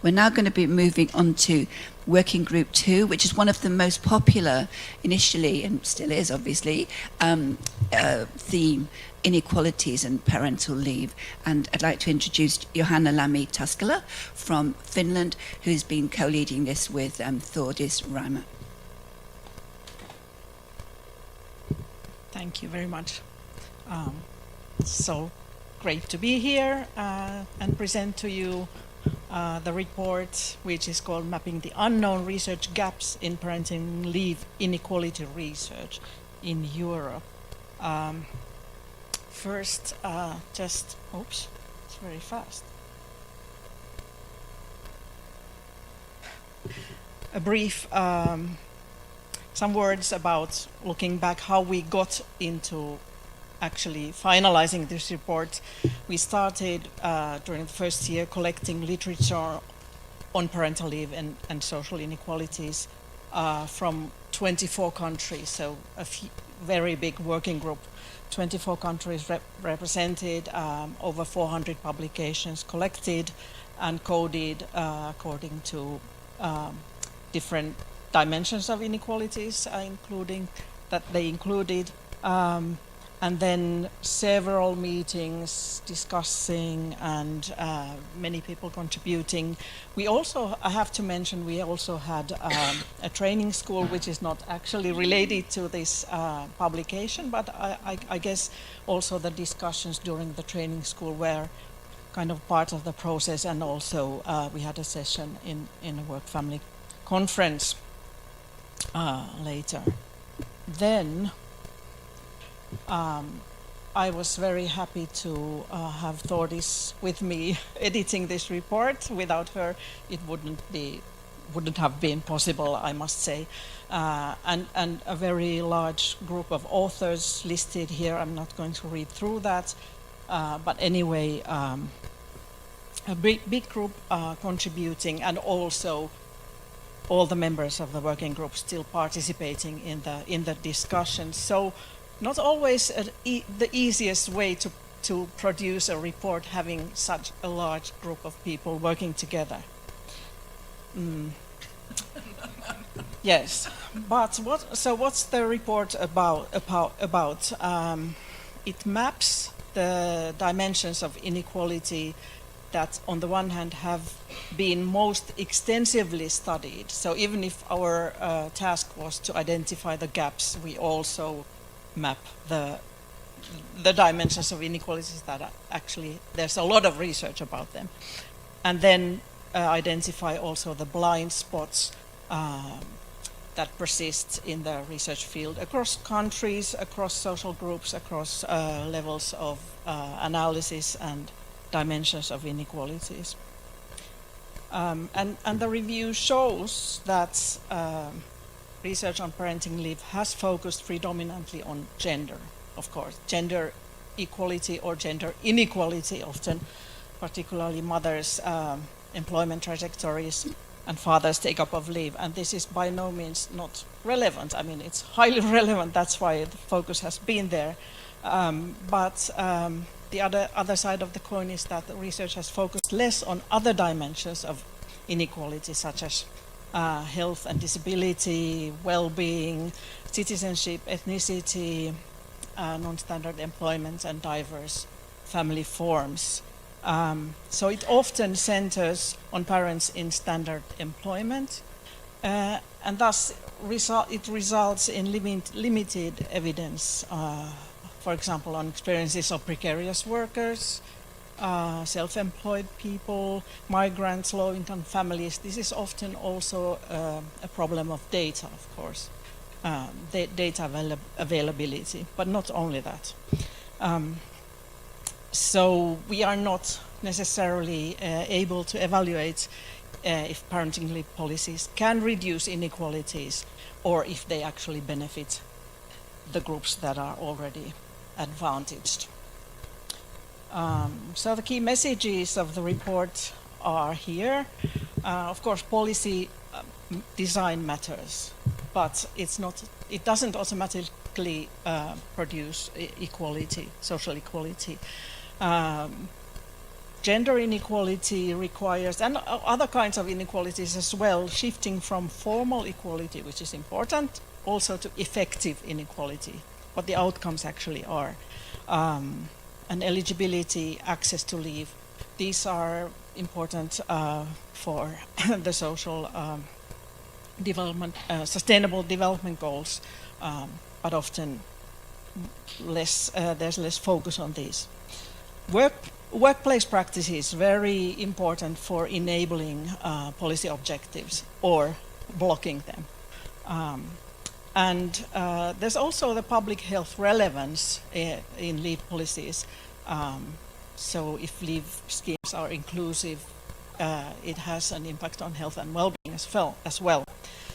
We're now going to be moving on to Working Group 2, which is one of the most popular initially, and still is obviously, theme, inequalities and parental leave. And I'd like to introduce Johanna Lammi-Taskula from Finland, who's been co-leading this with Thordis Raima. Thank you very much. So great to be here and present to you the report, which is called Mapping the Unknown Research Gaps in Parenting Leave Inequality Research in Europe. First, oops, it's very fast. A brief, some words about looking back how we got into actually finalizing this report. We started during the first year collecting literature on parental leave and social inequalities from 24 countries, so a very big working group. 24 countries represented, over 400 publications collected and coded according to different dimensions of inequalities, including that they included. And then several meetings discussing and many people contributing. We also, I have to mention, we also had a training school which is not actually related to this publication, but I guess also the discussions during the training school were kind of part of the process, and also we had a session in a work family conference later. Then I was very happy to have Thordis with me editing this report. Without her, it wouldn't have been possible, I must say. And a very large group of authors listed here. I'm not going to read through that, but anyway, a big group contributing, and also all the members of the working group still participating in the discussion. So not always the easiest way to produce a report, having such a large group of people working together. Yes, but what's the report about? It maps the dimensions of inequality that on the one hand have been most extensively studied. So even if our task was to identify the gaps, we also map the dimensions of inequalities that actually there's a lot of research about them, and then identify also the blind spots that persist in the research field across countries, across social groups, across levels of analysis and dimensions of inequalities. And the review shows that research on parenting leave has focused predominantly on gender, of course, gender equality or gender inequality often, particularly mothers' employment trajectories and fathers' take-up of leave. And this is by no means not relevant. I mean, it's highly relevant, that's why the focus has been there. But the other side of the coin is that the research has focused less on other dimensions of inequality, such as health and disability, well-being, citizenship, ethnicity, non-standard employment, and diverse family forms. So it often centers on parents in standard employment, and thus it results in limited evidence, for example, on experiences of precarious workers, self-employed people, migrants, low-income families. This is often also a problem of data, of course, data availability, but not only that. So we are not necessarily able to evaluate if parenting leave policies can reduce inequalities, or if they actually benefit the groups that are already advantaged. So the key messages of the report are here. Of course, policy design matters, but it doesn't automatically produce equality, social equality. gender inequality requires, and other kinds of inequalities as well, shifting from formal equality, which is important, also to effective inequality, what the outcomes actually are. And eligibility, access to leave, these are important for the social development, sustainable development goals, but often there's less focus on these. Workplace practices very important for enabling policy objectives or blocking them. And there's also the public health relevance in leave policies. So if leave schemes are inclusive, it has an impact on health and well-being as well.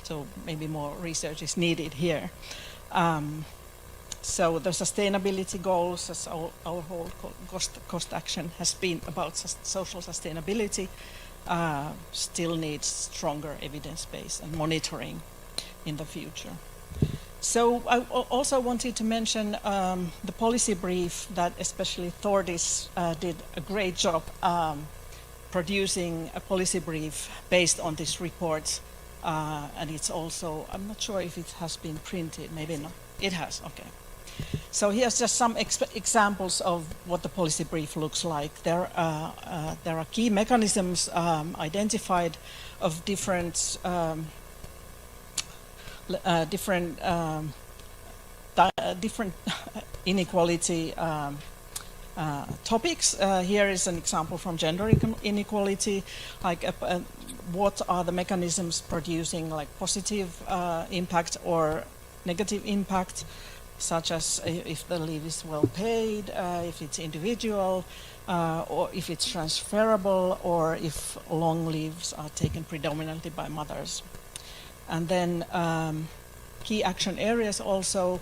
So maybe more research is needed here. So the sustainability goals, as our whole cost action has been about social sustainability, still needs stronger evidence base and monitoring in the future. So I also wanted to mention the policy brief that especially Thordis did a great job producing a policy brief based on this report. And it's also, I'm not sure if it has been printed, maybe not. It has, okay. So here's just some examples of what the policy brief looks like. There are key mechanisms identified of different inequality topics. Here is an example from gender inequality, like what are the mechanisms producing like positive impact or negative impact, such as if the leave is well paid, if it's individual, or if it's transferable, or if long leaves are taken predominantly by mothers. And then key action areas also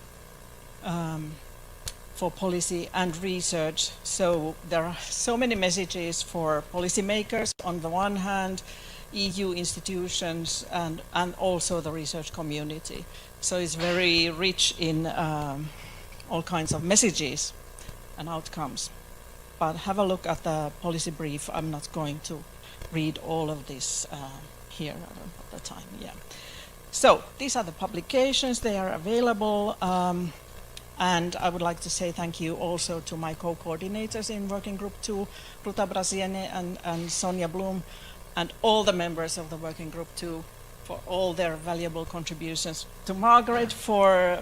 for policy and research. So there are so many messages for policymakers on the one hand, EU institutions, and also the research community. So it's very rich in all kinds of messages and outcomes. But have a look at the policy brief. I'm not going to read all of this here. I don't have the time. Yeah. So these are the publications. They are available. And I would like to say thank you also to my co-coordinators in Working Group 2, Ruta Brasiene and Sonja Blum, and all the members of the Working Group 2 for all their valuable contributions. To Margaret for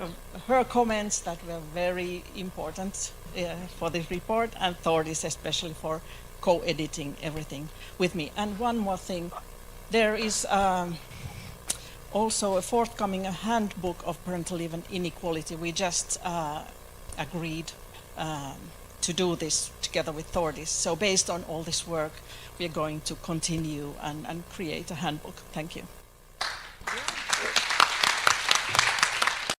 her comments that were very important for this report, and Thordis especially for co-editing everything with me. And one more thing, there is also a forthcoming handbook of parental leave and inequality. We just agreed to do this together with Thordis. So based on all this work, we are going to continue and create a handbook. Thank you.